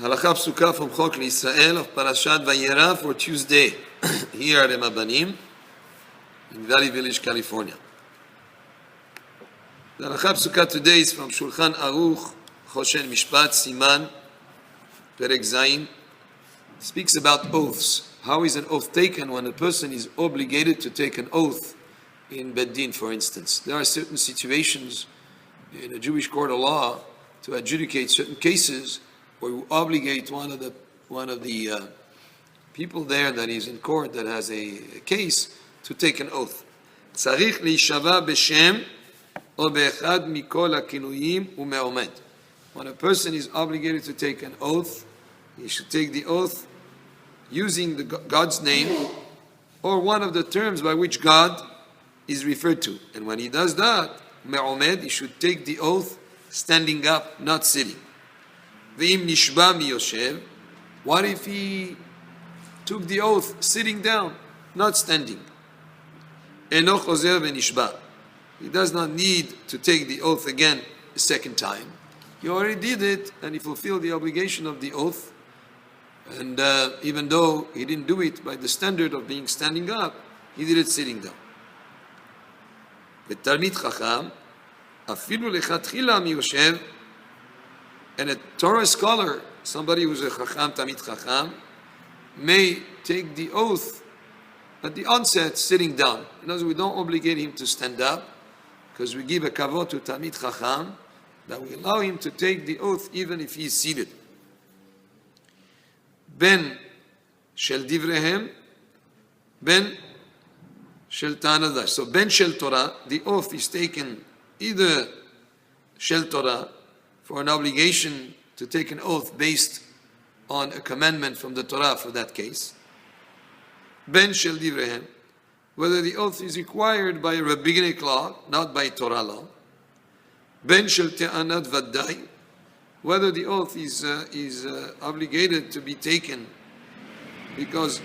Halakha Pesuka from Chok Israel of Parashat Vayera for Tuesday here at Emabanim in Valley Village, California. The Halakha Pesuka today is from Shulchan Aruch, Choshen Mishpat, Siman, Perek Zayin. Speaks about oaths. How is an oath taken when a person is obligated to take an oath in Bittan, for instance? There are certain situations in a Jewish court of law to adjudicate certain cases where you obligate one of the people there that is in court that has a case to take an oath. Tzarich leishava b'shem o be'echad mikol hakinuyim u'me'omed. When a person is obligated to take an oath, he should take the oath using God's name or one of the terms by which God is referred to. And when he does that, me'omed, he should take the oath standing up, not sitting. Ve'im nishba miyoshev. What if he took the oath sitting down, not standing? Eno chozer ve'nishba. He does not need to take the oath again a second time. He already did it, and he fulfilled the obligation of the oath. And even though he didn't do it by the standard of being standing up, he did it sitting down. V'talmid chacham, afilu lechatchila miyoshev. And a Torah scholar, somebody who's a chacham, tamid chacham, may take the oath at the onset sitting down. In other words, we don't obligate him to stand up, because we give a kavod to tamid chacham that we allow him to take the oath even if he is seated. Ben shel divrehem, ben shel ta'anadash. So ben shel Torah, the oath is taken either shel Torah, for an obligation to take an oath based on a commandment from the Torah for that case. Ben shel divrehem, whether the oath is required by a rabbinic law, not by Torah law. Ben shel te'anat vaddai, whether the oath is obligated to be taken because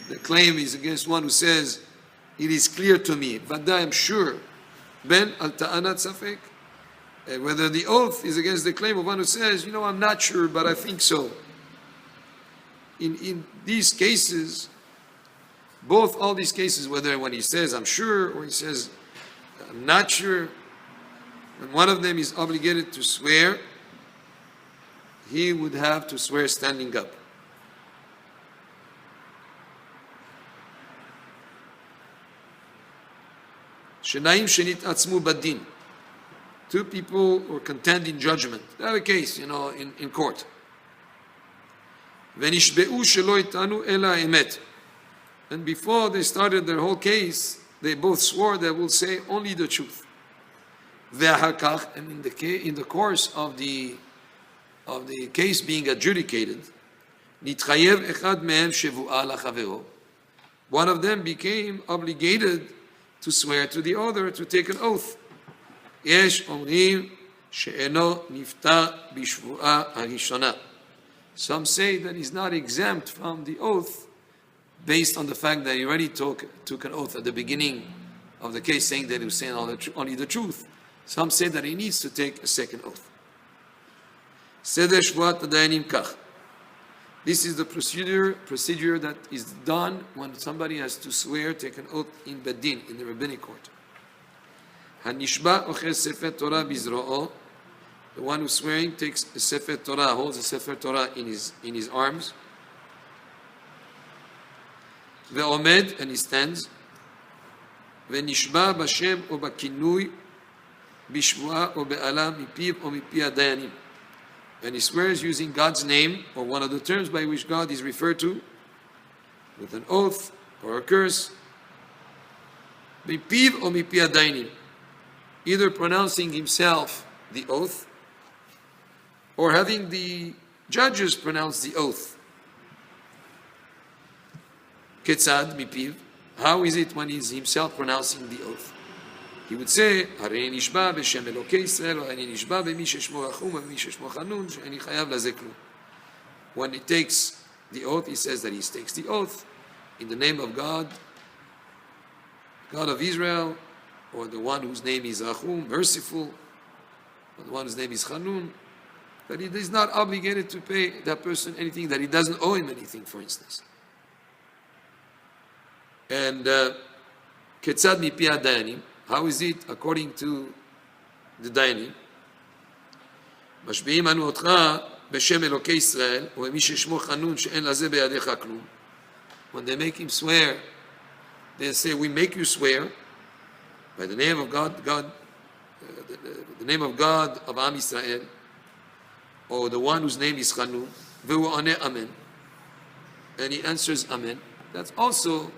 the claim is against one who says, it is clear to me, vaddai, I'm sure. Ben al ta'anat safek, whether the oath is against the claim of one who says, I'm not sure, but I think so. In these cases, all these cases, whether when he says, I'm sure, or he says, I'm not sure, when one of them is obligated to swear, he would have to swear standing up. Shenaim shenit atzmu badin. Two people were contend in judgment. They have a case, in court. V'nishbe'u shelo itanu ela emet. And before they started their whole case, they both swore they will say only the truth. Ve'ahakach, and in the course of the case being adjudicated, nitchayev echad mehem shevu'a lachavero. One of them became obligated to swear to the other to take an oath. Yesh omrim she'eno nifta bishvu'a harishona. Some say that he's not exempt from the oath based on the fact that he already took an oath at the beginning of the case saying that he was saying only the truth. Some say that he needs to take a second oath. Seder shvuat dayanim kach. This is the procedure that is done when somebody has to swear, take an oath in Bittan, in the rabbinic court. Hanishba oches sefer Torah bizro'o. The one who's swearing takes a sefer Torah, holds a sefer Torah in his arms. Ve'omed, and he stands. Ve'nishba b'shem o b'kinui b'shvu'a o be'ala mipiv o mipi hadayanim. And he swears using God's name or one of the terms by which God is referred to, with an oath or a curse. Mipiv o mipi hadayanim. Either pronouncing himself the oath or having the judges pronounce the oath. Ketzad mipiv. How is it when he's himself pronouncing the oath? He would say, "Harei nishba b'shem Elokei Yisrael, harei nishba b'mi sheshmo Rachum, b'mi sheshmo Chanun, she'eni chayav lazeh klum." When he takes the oath, he says that he takes the oath in the name of God, God of Israel, or the one whose name is Rachum, merciful, or the one whose name is Chanun, That he is not obligated to pay that person anything, that he doesn't owe him anything, for instance. And Ketzad mipi hadayanim, how is it according to the dayanim? משביעים אנו אותך בשם אלוקי ישראל, ומי ששמו חנון שאין לזה בידיך כלום. When they make him swear, they say, we make you swear by the name of God, the name of God of Am Yisrael, or the one whose name is Chanun, והוא עונה amen, and he answers amen. That's also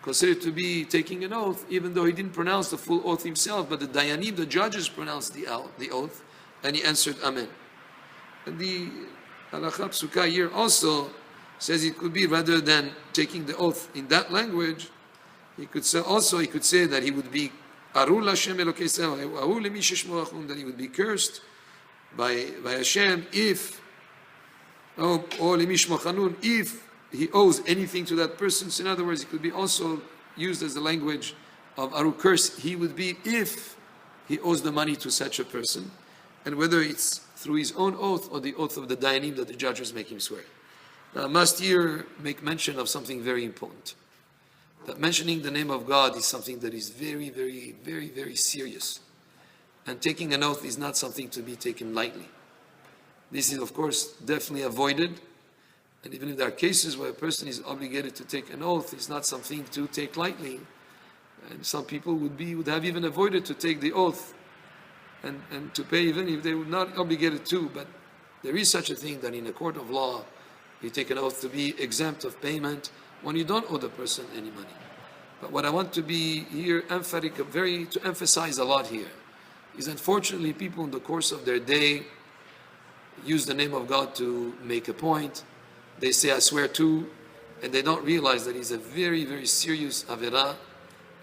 considered to be taking an oath, even though he didn't pronounce the full oath himself, but the dayanim, the judges, pronounced the oath, and he answered amen. And the Halakha Pesuka here also says it could be, rather than taking the oath in that language, he could say that he would be Arul Hashem Elokei Israel, that he would be cursed by Hashem if he owes anything to that person. So in other words, it could be also used as the language of Aru, curse he would be if he owes the money to such a person, and whether it's through his own oath or the oath of the dayanim that the judges make him swear. Now I must here make mention of something very important. That mentioning the name of God is something that is very, very, very, very serious. And taking an oath is not something to be taken lightly. This is, of course, definitely avoided. And even if there are cases where a person is obligated to take an oath, it's not something to take lightly. And some people would have even avoided to take the oath and to pay even if they were not obligated to. But there is such a thing that in a court of law, you take an oath to be exempt of payment when you don't owe the person any money. But what I want to be here emphatic, to emphasize a lot here, is unfortunately people in the course of their day use the name of God to make a point. They say, I swear to, and they don't realize that it's a very, very serious Avera.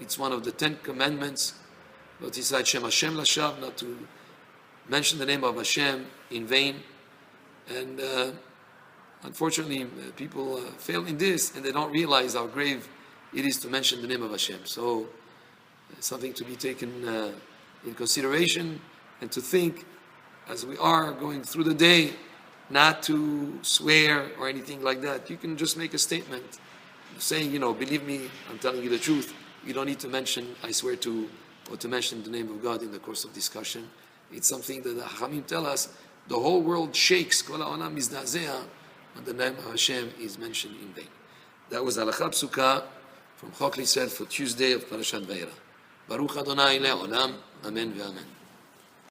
It's one of the 10 commandments, not to mention the name of Hashem in vain. And unfortunately, people fail in this, and they don't realize how grave it is to mention the name of Hashem. So, something to be taken in consideration, and to think, as we are going through the day, not to swear or anything like that. You can just make a statement saying, believe me, I'm telling you the truth. You don't need to mention, I swear to, or to mention the name of God in the course of discussion. It's something that the Chachamim tell us, the whole world shakes, Kol ha'olam mizda'zeh, when the name of Hashem is mentioned in vain. That was Halakha Pesuka from Chok L'Yisrael for Tuesday of Parashat Vayera. Baruch Adonai le'olam, Amen ve'amen.